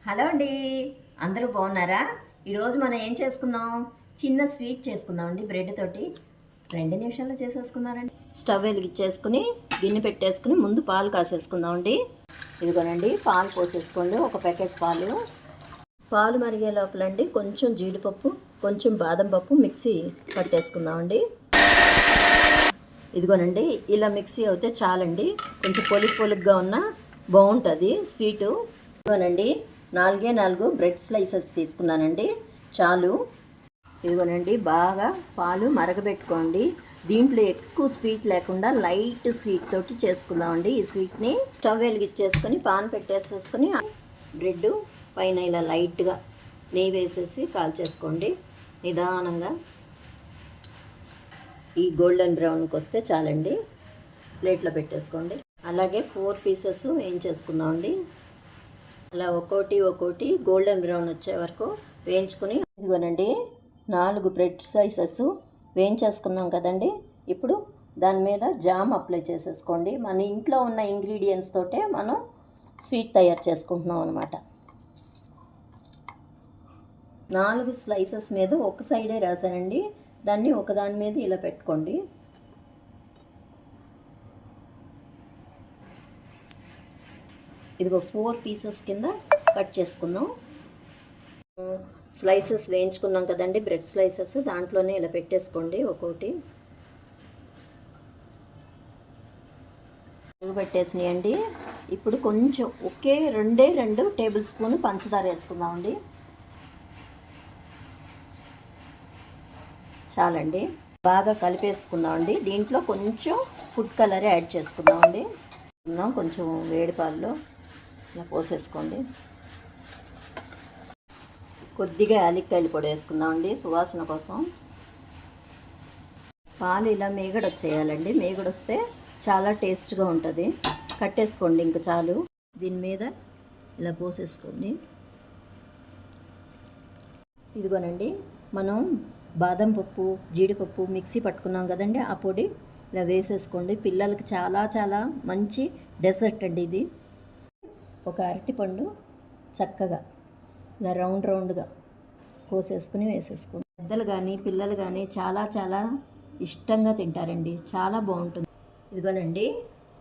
Hello అండి, అందరూ బాగున్నారా? ఈరోజు మనం ఏం చేసుకుందాం? చిన్న స్వీట్ చేసుకుందాం అండి. బ్రెడ్ తోటి 2 నిమిషాల్లో చేసేసుకున్నారండి. స్టవ్ వెలిగించేసుకుని గిన్నె పెట్టేసుకుని ముందు పాలు కాసేసుకుందాం అండి. ఇదిగోనండి, పాలు పోసేసుకోండి. ఒక ప్యాకెట్ పాలు మరిగే లోపలండి కొంచెం జీడిపప్పు, కొంచెం బాదం పప్పు మిక్సీ పట్టేసుకుందామండి. ఇదిగోనండి, ఇలా మిక్సీ అయితే చాలండి. కొంచెం పొలుగ్గా ఉన్న బాగుంటుంది స్వీటు. ఇదిగోనండి, 4 బ్రెడ్ స్లైసెస్ తీసుకున్నానండి, చాలు. ఇదిగోనండి, బాగా పాలు మరగబెట్టుకోండి. దీంట్లో ఎక్కువ స్వీట్ లేకుండా లైట్ స్వీట్ తోటి చేసుకుందామండి ఈ స్వీట్ని. స్టవ్ వెలిగించేసుకొని పాన్ పెట్టేసేసుకొని బ్రెడ్ పైన ఇలా లైట్గా నెయ్యి వేసేసి కాల్చేసుకోండి. నిదానంగా ఈ గోల్డెన్ బ్రౌన్కి వస్తే చాలండి. ప్లేట్లో పెట్టేసుకోండి. అలాగే 4 పీసెస్ వేయించేసుకుందామండి. అలా ఒక్కోటి గోల్డెన్ బ్రౌన్ వచ్చే వరకు వేయించుకొని, ఇదిగోనండి 4 బ్రెడ్ స్లైసెస్ వేయించేసుకున్నాం కదండి. ఇప్పుడు దాని మీద జామ్ అప్లై చేసేసుకోండి. మన ఇంట్లో ఉన్న ఇంగ్రీడియంట్స్ తోటే మనం స్వీట్ తయారు చేసుకుంటున్నాం అనమాట. 4 స్లైసెస్ మీద ఒక సైడే రాశానండి. దాన్ని ఒకదాని మీద ఇలా పెట్టుకోండి. ఇదిగో 4 పీసెస్ కింద కట్ చేసుకుందాం. స్లైసెస్ వేయించుకున్నాం కదండి, బ్రెడ్ స్లైసెస్ దాంట్లోనే ఇలా పెట్టేసుకోండి. ఒక్కొక్కటి పెట్టేసినాయండి. ఇప్పుడు కొంచెం 2 టేబుల్ స్పూన్ పంచదార వేసుకుందామండి. చాలండి, బాగా కలిపేసుకుందామండి. దీంట్లో కొంచెం ఫుడ్ కలర్ యాడ్ చేసుకుందామండి. కొంచెం వేడి పాలలో ఇలా పోసేసుకోండి. కొద్దిగా యాలక్కాయల పొడి వేసుకుందామండి సువాసన కోసం. పాలు ఇలా మేగడొచ్చేయాలండి. మేగడొస్తే చాలా టేస్ట్గా ఉంటుంది. కట్టేసుకోండి, ఇంకా చాలు. దీని మీద ఇలా పోసేసుకోండి. ఇదిగోనండి, మనం బాదం పప్పు, జీడిపప్పు మిక్సీ పట్టుకున్నాం కదండి, ఆ పొడి ఇలా వేసేసుకోండి. పిల్లలకి చాలా చాలా మంచి డెజర్ట్ అండి ఇది. ఒక అరటిపండు చక్కగా ఇలా రౌండ్గా కోసేసుకుని వేసేసుకోండి. పెద్దలు కానీ పిల్లలు కానీ చాలా చాలా ఇష్టంగా తింటారండి. చాలా బాగుంటుంది. ఇదిగోనండి,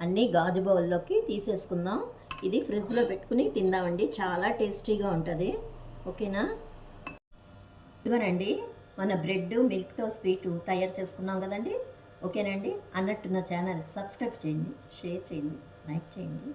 అన్నీ గాజు బౌల్లోకి తీసేసుకుందాం. ఇది ఫ్రిడ్జ్లో పెట్టుకుని తిందామండి. చాలా టేస్టీగా ఉంటుంది. ఓకేనా? ఇదిగోనండి, మన బ్రెడ్ మిల్క్తో స్వీటు తయారు చేసుకున్నాం కదండి. ఓకేనండి, అన్నట్టు నా ఛానల్ సబ్స్క్రైబ్ చేయండి, షేర్ చేయండి, లైక్ చేయండి.